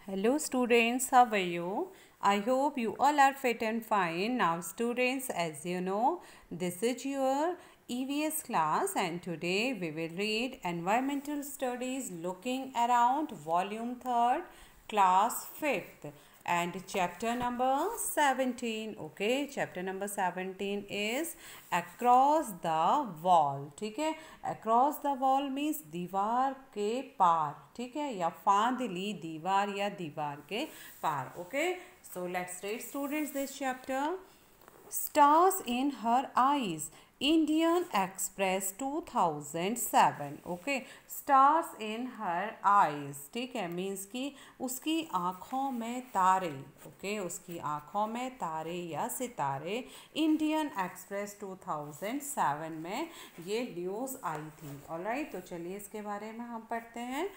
Hello students, how are you? I hope you all are fit and fine. Now students, as you know, this is your EVS class and today we will read Environmental Studies Looking Around Volume 3rd, Class 5th and chapter number 17. Okay, chapter number 17 is Across the Wall. ठीक है, Across the Wall means दीवार के पार. ठीक है, या फांद ली दीवार या दीवार के पार. Okay, so let's read students this chapter. Stars in her eyes. Indian Express 2007. Okay, stars in her eyes. ठीक है, मीन्स कि उसकी आँखों में तारे. ओके, उसकी आँखों में तारे या सितारे. इंडियन एक्सप्रेस 2007 में ये न्यूज़ आई थी. ऑलराइट, तो चलिए इसके बारे में हम पढ़ते हैं.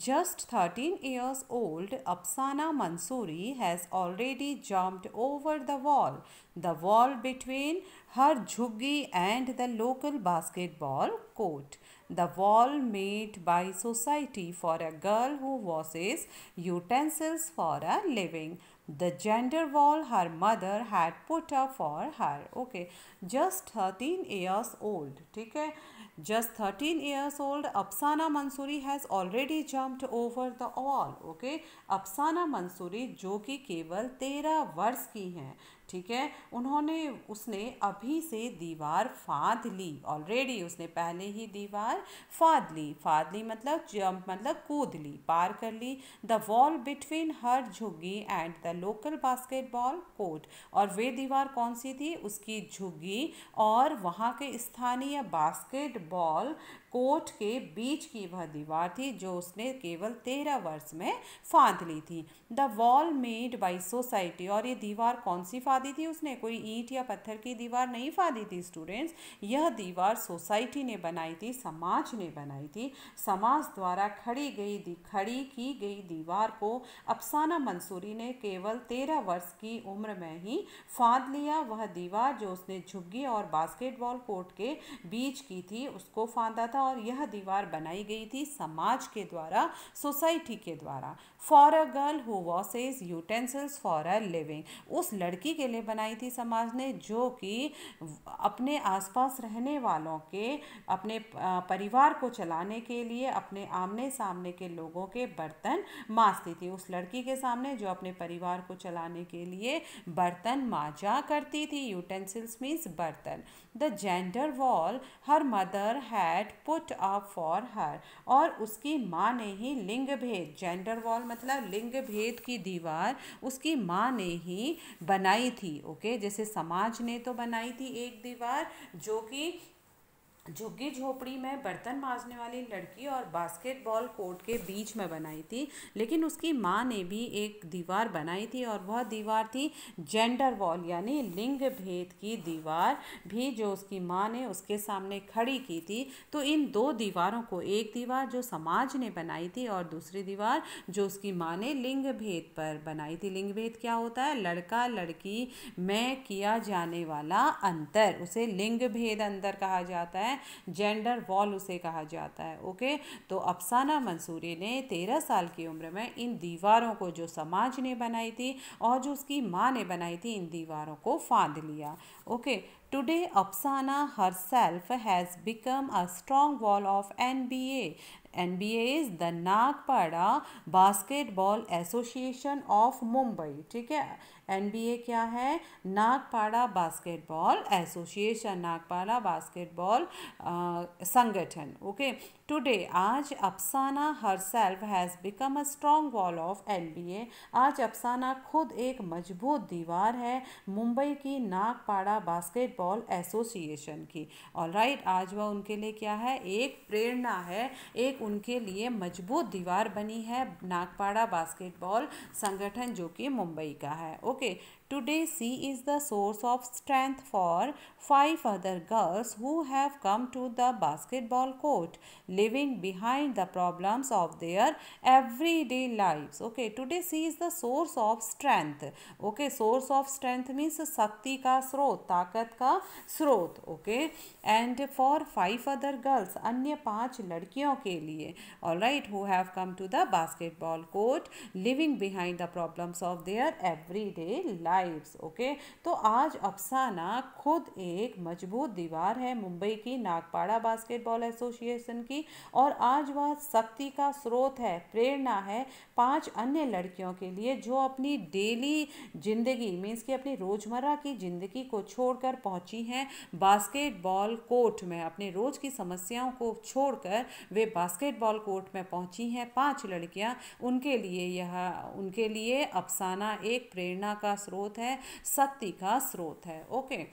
Just 13 years old, Afsana Mansoori has already jumped over the wall between her jhuggi and the local basketball court. The wall made by society for a girl who washes utensils for a living. The gender wall her mother had put up for her. Okay, just 13 years old. ठीक है, just 13 years old, Afsana Mansoori has already jumped over the wall. Okay, Afsana Mansoori जो कि केवल 13 वर्ष की हैं. ठीक है, उसने अभी से दीवार फांद ली. ऑलरेडी उसने पहले ही दीवार फांद ली मतलब जंप मतलब कूद ली, पार कर ली. द वॉल बिटवीन हर झुग्गी and the local basketball court. और वे दीवार कौन सी थी? उसकी झुग्गी और वहाँ के स्थानीय बास्केटबॉल कोर्ट के बीच की वह दीवार थी जो उसने केवल 13 वर्ष में फांद ली थी. The wall made by society. और ये दीवार कौन सी फादी थी उसने? कोई ईंट या पत्थर की दीवार नहीं फादी थी स्टूडेंट्स. यह दीवार सोसाइटी ने बनाई थी, समाज ने बनाई थी. समाज द्वारा खड़ी की गई दीवार को अफसाना मंसूरी ने केवल 13 वर्ष की उम्र में ही फांद लिया. वह दीवार जो उसने झुग्गी और बास्केटबॉल कोर्ट के बीच की थी उसको फांदा था. और यह दीवार बनाई गई थी समाज के द्वारा, सोसाइटी के द्वारा. For a girl who washes utensils for a living. उस लड़की के लिए बनाई थी समाज ने जो कि अपने आसपास रहने वालों के, अपने परिवार को चलाने के लिए अपने आमने सामने के लोगों के बर्तन मांजती थी. उस लड़की के सामने जो अपने परिवार को चलाने के लिए बर्तन मांजा करती थी. यूटेंसिल्स मीन्स बर्तन. The gender wall her mother had put up for her. और उसकी माँ ने ही लिंग भेद, जेंडर वॉल मतलब लिंग भेद की दीवार उसकी माँ ने ही बनाई थी. ओके, जैसे समाज ने तो बनाई थी एक दीवार जो कि झुग्गी झोपड़ी में बर्तन मांजने वाली लड़की और बास्केटबॉल कोर्ट के बीच में बनाई थी, लेकिन उसकी माँ ने भी एक दीवार बनाई थी और वह दीवार थी जेंडर वॉल यानी लिंग भेद की दीवार भी जो उसकी माँ ने उसके सामने खड़ी की थी. तो इन दो दीवारों को, एक दीवार जो समाज ने बनाई थी और दूसरी दीवार जो उसकी माँ ने लिंग भेद पर बनाई थी. लिंग भेद क्या होता है? लड़का लड़की में किया जाने वाला अंतर, उसे लिंग भेद अंतर कहा जाता है. जेंडर वॉल उसे कहा जाता है. ओके, तो अफसाना मंसूरी ने 13 साल की उम्र में इन दीवारों को जो समाज ने बनाई थी और जो उसकी माँ ने बनाई थी, इन दीवारों को फांद लिया. ओके, टुडे अफसाना herself has become a strong wall of NBA. NBA is the Nagpada basketball association of Mumbai. ठीक है, NBA क्या है? Nagpada basketball association, Nagpada basketball संगठन. ओके, टुडे आज अफसाना herself has become a strong wall of NBA. आज अफसाना खुद एक मजबूत दीवार है मुंबई की नागपाड़ा बास्केटबॉल एसोसिएशन की. ऑलराइट, आज वह उनके लिए क्या है? एक प्रेरणा है, एक उनके लिए मजबूत दीवार बनी है नागपाड़ा बास्केटबॉल संगठन जो कि मुंबई का है. Okay, Today she is the source of strength for 5 other girls who have come to the basketball court, leaving behind the problems of their everyday lives. Okay, today she is the source of strength. Okay, source of strength means शक्ति का स्रोत, ताकत का स्रोत. Okay, and for 5 other girls, अन्य 5 लड़कियों के लिए, all right, who have come to the basketball court, leaving behind the problems of their everyday lives. Okay, तो आज अफसाना खुद एक मजबूत दीवार है मुंबई की नागपाड़ा बास्केटबॉल एसोसिएशन की, और आज वह शक्ति का स्रोत है, प्रेरणा है 5 अन्य लड़कियों के लिए जो अपनी डेली जिंदगी मीन्स कि अपनी रोज़मर्रा की ज़िंदगी को छोड़कर पहुंची हैं बास्केटबॉल कोर्ट में. अपने रोज़ की समस्याओं को छोड़कर वे बास्केटबॉल कोर्ट में पहुंची हैं 5 लड़कियां. उनके लिए अफसाना एक प्रेरणा का स्रोत है, शक्ति का स्रोत है. Okay,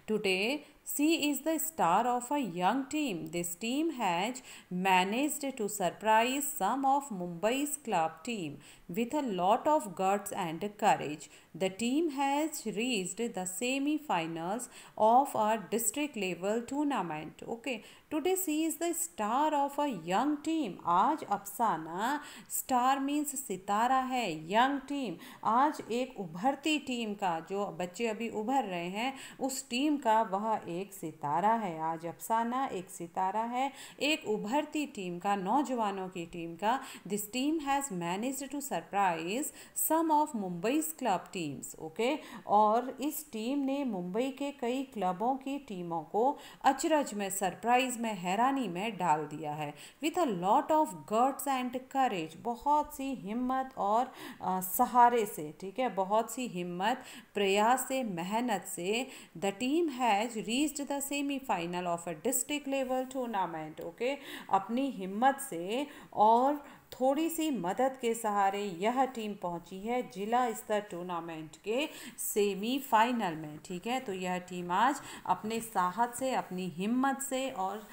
today she is the star of a young team. This team has managed to surprise some of Mumbai's club team with a lot of guts and courage. The team has reached the semi-finals of a district level tournament. Okay, today she is the star of a young team. आज अफसाना, star means सितारा है, young team आज एक उभरती team का, जो बच्चे अभी उभर रहे हैं उस टीम का वह एक सितारा है. आज अफसाना एक सितारा है, एक उभरती टीम का, नौजवानों की टीम का. This team has managed to surprise some of Mumbai's club teams. Okay, और इस टीम ने मुंबई के कई क्लबों की टीमों को अचरज में, सरप्राइज में, हैरानी में डाल दिया है. With a lot of guts and courage, बहुत सी हिम्मत और सहारे से, ठीक है, बहुत सी हिम्मत, प्रयास से, मेहनत से. The team has reached the semifinal of a district level tournament. Okay, अपनी हिम्मत से और थोड़ी सी मदद के सहारे यह टीम पहुंची है जिला स्तर टूर्नामेंट के सेमीफाइनल में. ठीक है, तो यह टीम आज अपने साहस से, अपनी हिम्मत से और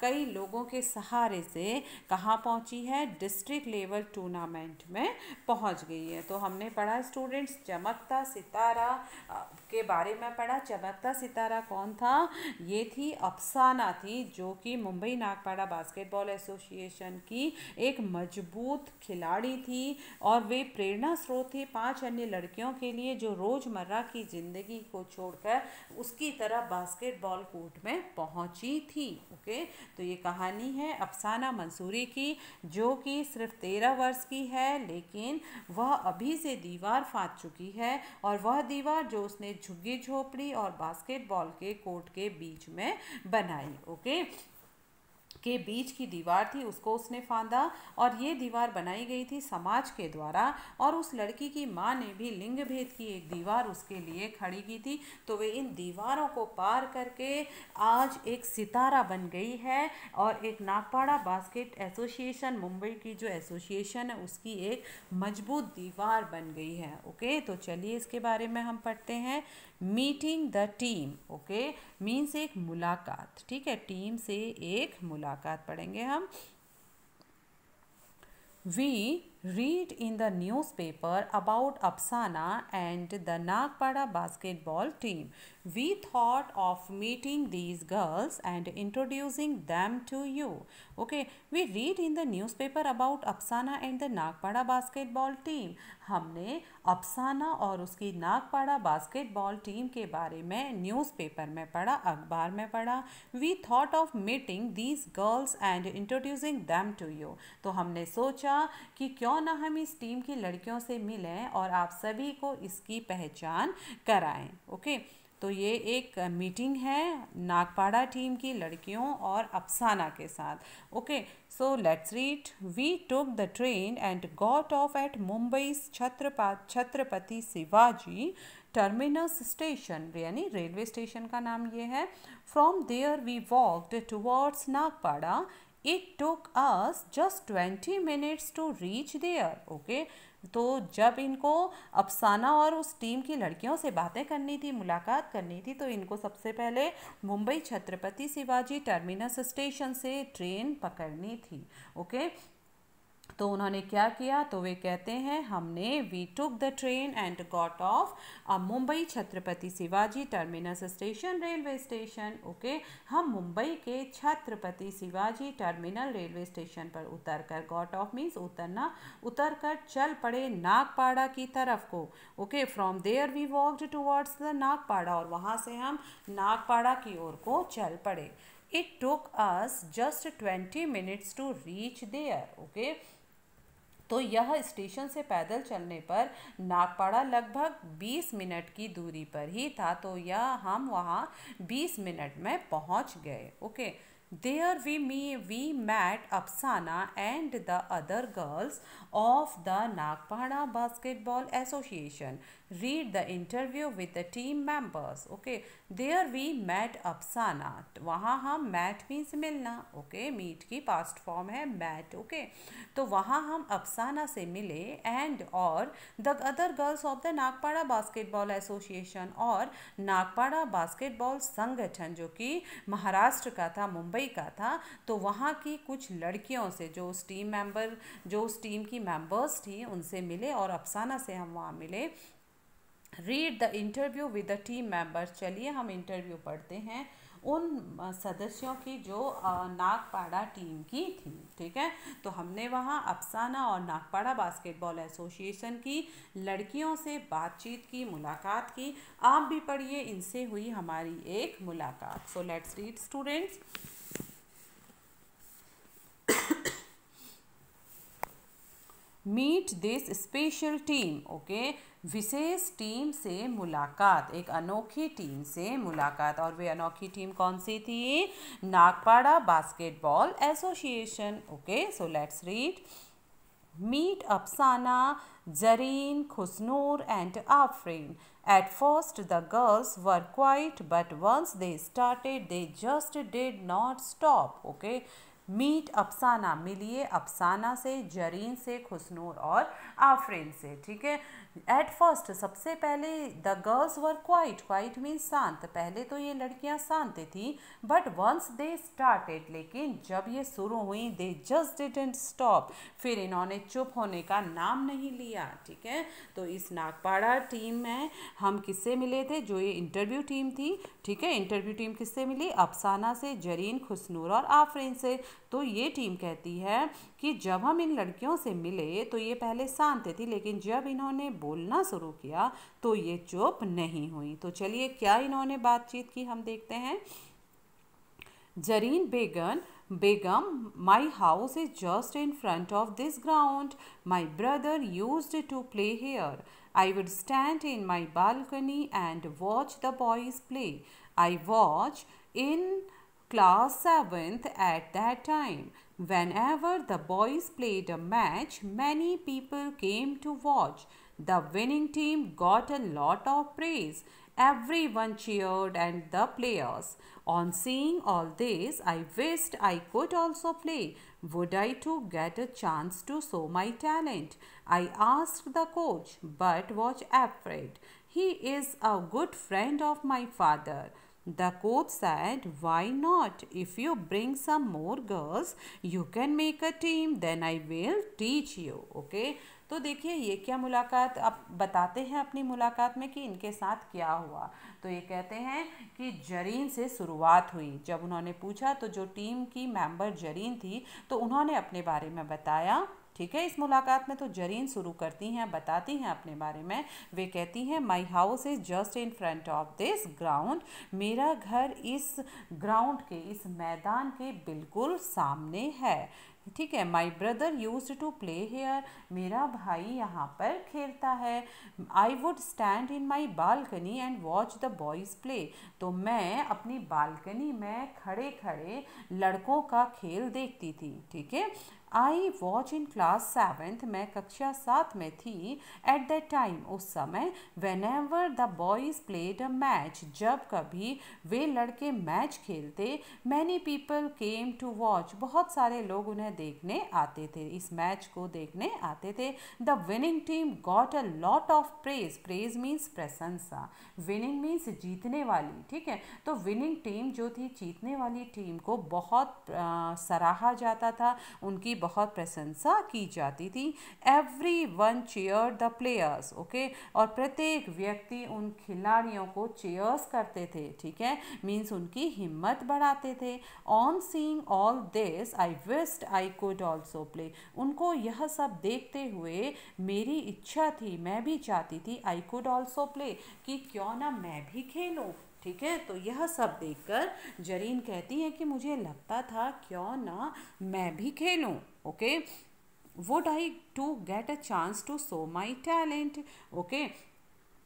कई लोगों के सहारे से कहाँ पहुंची है, डिस्ट्रिक्ट लेवल टूर्नामेंट में पहुंच गई है. तो हमने पढ़ा स्टूडेंट्स, चमकता सितारा के बारे में पढ़ा. चमकता सितारा कौन था? ये थी अफसाना थी, जो कि मुंबई नागपाड़ा बास्केटबॉल एसोसिएशन की एक मजबूत खिलाड़ी थी और वे प्रेरणा स्रोत थी 5 अन्य लड़कियों के लिए जो रोज़मर्रा की ज़िंदगी को छोड़कर उसकी तरह बास्केटबॉल कोर्ट में पहुंची थी. ओके, तो ये कहानी है अफसाना मंसूरी की, जो कि सिर्फ 13 वर्ष की है, लेकिन वह अभी से दीवार फाँद चुकी है, और वह दीवार जो उसने झुग्गी झोपड़ी और बास्केटबॉल के कोर्ट के बीच में बनाई. ओके, के बीच की दीवार थी, उसको उसने फांदा, और ये दीवार बनाई गई थी समाज के द्वारा, और उस लड़की की माँ ने भी लिंग भेद की एक दीवार उसके लिए खड़ी की थी. तो वे इन दीवारों को पार करके आज एक सितारा बन गई है, और एक नागपाड़ा बास्केट एसोसिएशन, मुंबई की जो एसोसिएशन है उसकी एक मजबूत दीवार बन गई है. ओके, तो चलिए इसके बारे में हम पढ़ते हैं. Meeting the team. Okay, means एक मुलाकात. ठीक है, टीम से एक मुलाकात पढ़ेंगे हम. We read in the newspaper about Afsana and the Nagpada basketball team. We thought of meeting these girls and introducing them to you. Okay, we read in the newspaper about Afsana and the Nagpada basketball team. हमने अफसाना और उसकी Nagpada basketball team के बारे में newspaper में पढ़ा, अखबार में पढ़ा. We thought of meeting these girls and introducing them to you. तो हमने सोचा कि क्यों ना हम इस टीम की लड़कियों से मिलें और आप सभी को इसकी पहचान कराएं. ओके, तो ये एक मीटिंग है नागपाड़ा टीम की लड़कियों और अफसाना के साथ. Okay, so let's read. We took the train and got off at Mumbai Chhatrapati Shivaji Terminus station, यानी रेलवे स्टेशन का नाम ये है. From there we walked towards Nagpada. It took us just 20 minutes to reach there. Okay, तो जब इनको अफसाना और उस टीम की लड़कियों से बातें करनी थी, मुलाकात करनी थी, तो इनको सबसे पहले मुंबई छत्रपति शिवाजी टर्मिनस स्टेशन से ट्रेन पकड़नी थी. ओके, तो उन्होंने क्या किया, तो वे कहते हैं हमने we took the train and got off Mumbai Chhatrapati Shivaji Terminus station railway station. Okay, हम मुंबई के Chhatrapati Shivaji terminal railway station पर उतरकर, गॉट ऑफ मीन्स उतरना, उतरकर चल पड़े नागपाड़ा की तरफ को। Okay, from there we walked towards the Nagpada, और वहाँ से हम नागपाड़ा की ओर को चल पड़े। It took us just 20 minutes to reach there. Okay, तो यह स्टेशन से पैदल चलने पर नागपाड़ा लगभग 20 मिनट की दूरी पर ही था, तो यह हम वहाँ 20 मिनट में पहुँच गए। Okay, there we met Afsana and the other girls of the Nagpada basketball association. Read the interview with the team members. Okay, there we met Afsana, वहाँ हम, मैट मीन्स मिलना। ओके, मीट की पास्ट फॉर्म है मैट। ओके, तो वहाँ हम अफसाना से मिले, एंड और the other girls of the Nagpada basketball association, और नागपाड़ा बास्केटबॉल संगठन जो कि महाराष्ट्र का था, मुंबई का था, तो वहाँ की कुछ लड़कियों से, जो उस टीम मेंबर, जो उस टीम की मेंबर्स थी, उनसे मिले, और अफसाना से हम वहाँ मिले। Read the interview with the team members, चलिए हम इंटरव्यू पढ़ते हैं उन सदस्यों की जो नागपाड़ा टीम की थी। ठीक है, तो हमने वहाँ अफसाना और नागपाड़ा बास्केटबॉल एसोसिएशन की लड़कियों से बातचीत की, मुलाकात की। आप भी पढ़िए, इनसे हुई हमारी एक मुलाकात। So let's read students. Meet this special team. Okay, विशेष टीम से मुलाकात, एक अनोखी टीम से मुलाकात। और वे अनोखी टीम कौन सी थी? Nagpada basketball association. Okay, so let's read. Meet Afsana, Zareen, Khusnoor and Afrin. At first the girls were quiet, but once they started they just did not stop. Okay, meet Afsana, मिलिए अफसाना से, जरीन से, खुशनूर और आफरीन से। ठीक है, एट फर्स्ट, सबसे पहले, the girls were quite, quite means शांत, पहले तो ये लड़कियां शांत थी, बट वंस दे स्टार्टेड, लेकिन जब ये शुरू हुई, दे जस्ट डिडंट स्टॉप, फिर इन्होंने चुप होने का नाम नहीं लिया। ठीक है, तो इस नागपाड़ा टीम में हम किससे मिले थे? जो ये इंटरव्यू टीम थी। ठीक है, इंटरव्यू टीम किससे मिली? अफसाना से, जरीन, खुशनूर और आफरीन से। तो ये टीम कहती है कि जब हम इन लड़कियों से मिले तो ये पहले शांत थी, लेकिन जब इन्होंने बोलना शुरू किया तो ये चुप नहीं हुई। तो चलिए क्या इन्होंने बातचीत की हम देखते हैं। जरीन बेगम, my house is just in front of this ground. My brother used to play here. I would stand in my balcony and watch the boys play. I was in class 7th at that time. Whenever the boys played a match, many people came to watch. The winning team got a lot of praise. Everyone cheered and the players. On seeing all this, I wished I could also play. Would I too get a chance to show my talent? I asked the coach, but was afraid. He is a good friend of my father. The coach said, why not? If you bring some more girls, you can make a team. Then I will teach you. Okay? तो देखिए ये क्या मुलाकात, अब बताते हैं अपनी मुलाकात में कि इनके साथ क्या हुआ। तो ये कहते हैं कि जरीन से शुरुआत हुई। जब उन्होंने पूछा तो जो टीम की मेंबर जरीन थी, तो उन्होंने अपने बारे में बताया। ठीक है, इस मुलाकात में तो जरीन शुरू करती हैं, बताती हैं अपने बारे में। वे कहती हैं, my house is just in front of this ground. मेरा घर इस ग्राउंड के, इस मैदान के बिल्कुल सामने है। ठीक है, my brother use to play here, मेरा भाई यहाँ पर खेलता है। I would stand in my balcony and watch the boys play, तो मैं अपनी बालकनी में खड़े खड़े लड़कों का खेल देखती थी। ठीक है, I watch in class 7th, मैं कक्षा 7 में थी। एट दैट टाइम, उस समय। Whenever the boys played a match, जब कभी वे लड़के मैच खेलते। Many people came to watch, बहुत सारे लोग उन्हें देखने आते थे, इस मैच को देखने आते थे। The winning team got a lot of praise, praise means प्रशंसा, विनिंग मीन्स जीतने वाली। ठीक है, तो विनिंग टीम जो थी, जीतने वाली टीम को बहुत सराहा जाता था, उनकी बहुत प्रशंसा की जाती थी। Everyone cheer the players, okay, और प्रत्येक व्यक्ति उन खिलाड़ियों को चीयर्स करते थे, ठीक है, मीन्स उनकी हिम्मत बढ़ाते थे। On seeing all this I wished I could also play, उनको यह सब देखते हुए मेरी इच्छा थी, मैं भी चाहती थी, आई कुड ऑल्सो प्ले, कि क्यों ना मैं भी खेलूं, ठीक है। तो यह सब देखकर जरीन कहती है कि मुझे लगता था क्यों ना मैं भी खेलूं, okay, would I to get a chance to show my talent, okay.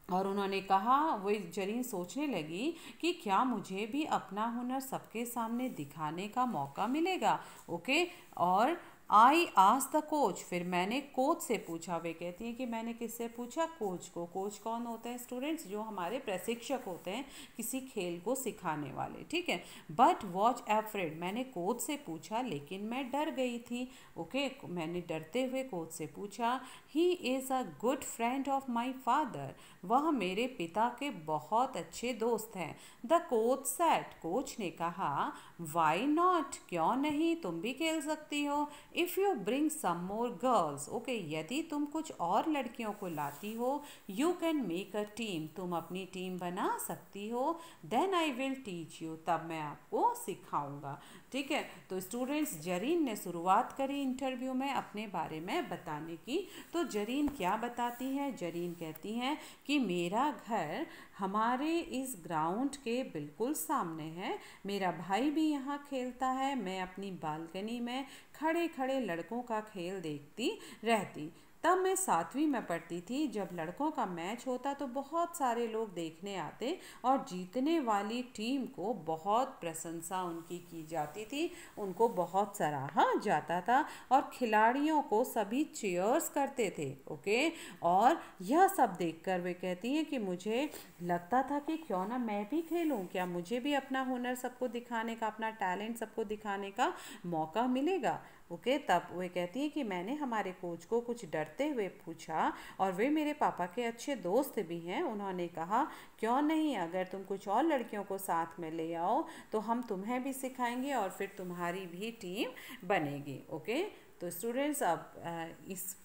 और उन्होंने कहा, वो जरीन सोचने लगी कि क्या मुझे भी अपना हुनर सबके सामने दिखाने का मौका मिलेगा, ओके। और आई आस्क द कोच, फिर मैंने कोच से पूछा, वे कहती हैं कि मैंने किससे पूछा, कोच को। कोच कौन होते हैं स्टूडेंट्स, जो हमारे प्रशिक्षक होते हैं किसी खेल को सिखाने वाले, ठीक है। बट वॉच एफ्रेड, मैंने कोच से पूछा लेकिन मैं डर गई थी, ओके, मैंने डरते हुए कोच से पूछा। He is a good friend of my father, वह मेरे पिता के बहुत अच्छे दोस्त हैं। द कोच सेड, कोच ने कहा, वाई नॉट, क्यों नहीं, तुम भी खेल सकती हो। If you bring some more girls, okay, यदि तुम कुछ और लड़कियों को लाती हो, you can make a team, तुम अपनी टीम बना सकती हो। Then I will teach you, तब मैं आपको सिखाऊंगा, ठीक है। तो स्टूडेंट्स, जरीन ने शुरुआत करी इंटरव्यू में अपने बारे में बताने की। तो जरीन क्या बताती हैं, जरीन कहती हैं कि मेरा घर हमारे इस ग्राउंड के बिल्कुल सामने है, मेरा भाई भी यहाँ खेलता है, मैं अपनी बालकनी में खड़े खड़े लड़कों का खेल देखती रहती। तब मैं 7वीं में पढ़ती थी, जब लड़कों का मैच होता तो बहुत सारे लोग देखने आते और जीतने वाली टीम को बहुत प्रशंसा उनकी की जाती थी, उनको बहुत सराहा जाता था और खिलाड़ियों को सभी चीयर्स करते थे, ओके। और यह सब देखकर वे कहती हैं कि मुझे लगता था कि क्यों ना मैं भी खेलूं, क्या मुझे भी अपना हुनर सबको दिखाने का, अपना टैलेंट सबको दिखाने का मौका मिलेगा, ओके। तब वे कहती हैं कि मैंने हमारे कोच को कुछ डरते हुए पूछा, और वे मेरे पापा के अच्छे दोस्त भी हैं, उन्होंने कहा, क्यों नहीं, अगर तुम कुछ और लड़कियों को साथ में ले आओ तो हम तुम्हें भी सिखाएंगे और फिर तुम्हारी भी टीम बनेगी, ओके। तो स्टूडेंट्स, अब इस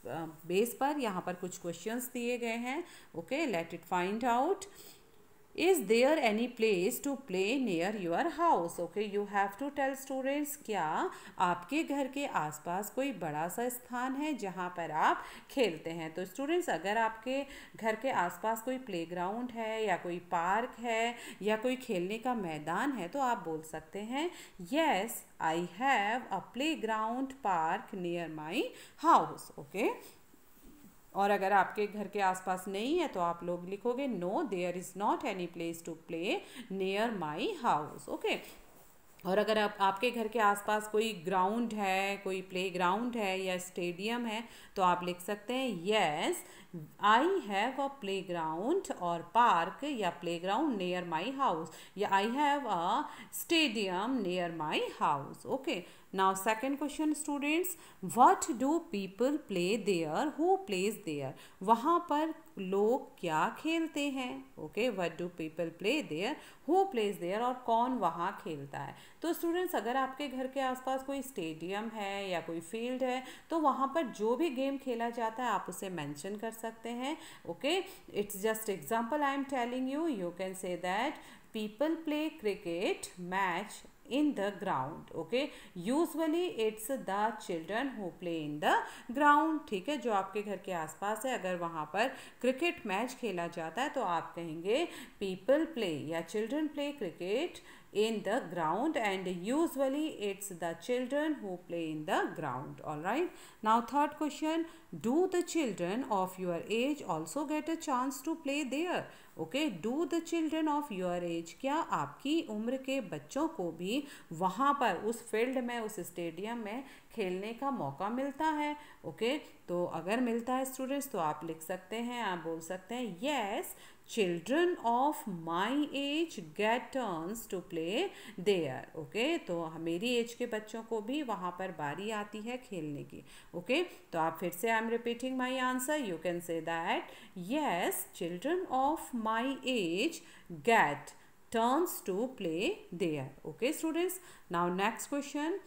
बेस पर यहाँ पर कुछ क्वेश्चंस दिए गए हैं, okay, let it find out. Is there any place to play near your house? Okay, you have to tell students, क्या आपके घर के आसपास कोई बड़ा सा स्थान है जहाँ पर आप खेलते हैं। तो स्टूडेंट्स, अगर आपके घर के आसपास कोई प्लेग्राउंड है या कोई पार्क है या कोई खेलने का मैदान है तो आप बोल सकते हैं, yes, I have a playground park near my house, okay। और अगर आपके घर के आसपास नहीं है तो आप लोग लिखोगे, no there is not any place to play near my house, okay. और अगर आपके घर के आसपास कोई ग्राउंड है, कोई प्ले ग्राउंड है या स्टेडियम है तो आप लिख सकते हैं, yes, I have a playground और पार्क या playground near my house, या I have a stadium near my house, okay. Now second question students, what do people play there, who plays there, वहाँ पर लोग क्या खेलते हैं, okay, what do people play there, who plays there, और कौन वहाँ खेलता है। तो स्टूडेंट्स, अगर आपके घर के आसपास कोई स्टेडियम है या कोई फील्ड है तो वहाँ पर जो भी गेम खेला जाता है आप उसे मेंशन कर सकते हैं, okay. It's just example I am telling you, you can say that people play cricket match in the ground, okay, usually it's the children who play in the ground, ठीक है। जो आपके घर के आसपास है, अगर वहाँ पर क्रिकेट मैच खेला जाता है तो आप कहेंगे people play या children play cricket in the ground, and usually it's the children who play in the ground, all right। Now third question, do the children of your age also get a chance to play there, okay, do the children of your age, क्या आपकी उम्र के बच्चों को भी वहाँ पर उस फील्ड में, उस स्टेडियम में खेलने का मौका मिलता है, ओके। तो अगर मिलता है स्टूडेंट्स तो आप लिख सकते हैं, आप बोल सकते हैं, yes, children of my age get turns to play there, okay. तो मेरी एज के बच्चों को भी वहाँ पर बारी आती है खेलने की, ओके। तो आप फिर से, I am repeating my answer, you can say that, yes, children of my age get turns to play there, okay students। Now next question,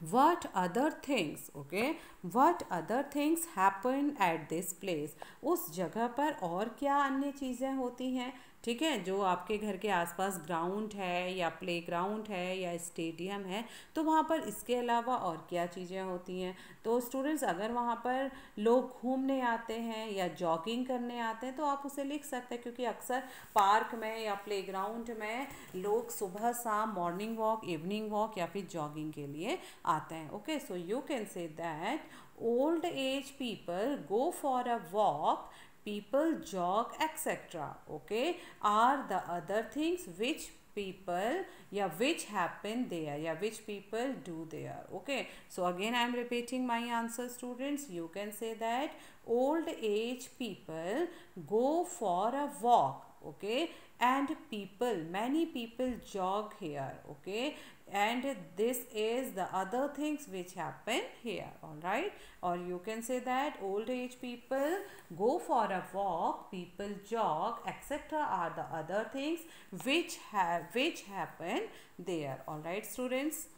what other things, okay, what other things happen at this place, उस जगह पर और क्या अन्य चीज़ें होती हैं, ठीक है, जो आपके घर के आसपास ग्राउंड है या प्लेग्राउंड है या स्टेडियम है, तो वहाँ पर इसके अलावा और क्या चीज़ें होती हैं। तो स्टूडेंट्स, अगर वहाँ पर लोग घूमने आते हैं या जॉगिंग करने आते हैं तो आप उसे लिख सकते हैं, क्योंकि अक्सर पार्क में या प्लेग्राउंड में लोग सुबह शाम मॉर्निंग वॉक, इवनिंग वॉक या फिर जॉगिंग के लिए आते हैं। Okay, so you can say that old age people go for a walk, people jog, etc. Okay, are the other things which people, yeah, which happen there, yeah, which people do there. Okay, so again I am repeating my answer, students. You can say that old age people go for a walk, okay, and people, many people jog here, okay, and this is the other things which happen here. All right, or you can say that old age people go for a walk, people jog, etc. are the other things which happen there. All right, students.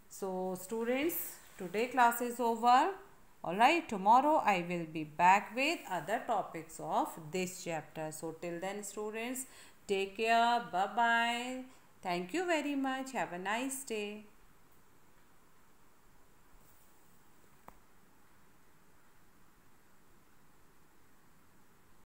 So students, today class is over. All right, tomorrow I will be back with other topics of this chapter. So till then, students, take care. Bye bye. Thank you very much. Have a nice day.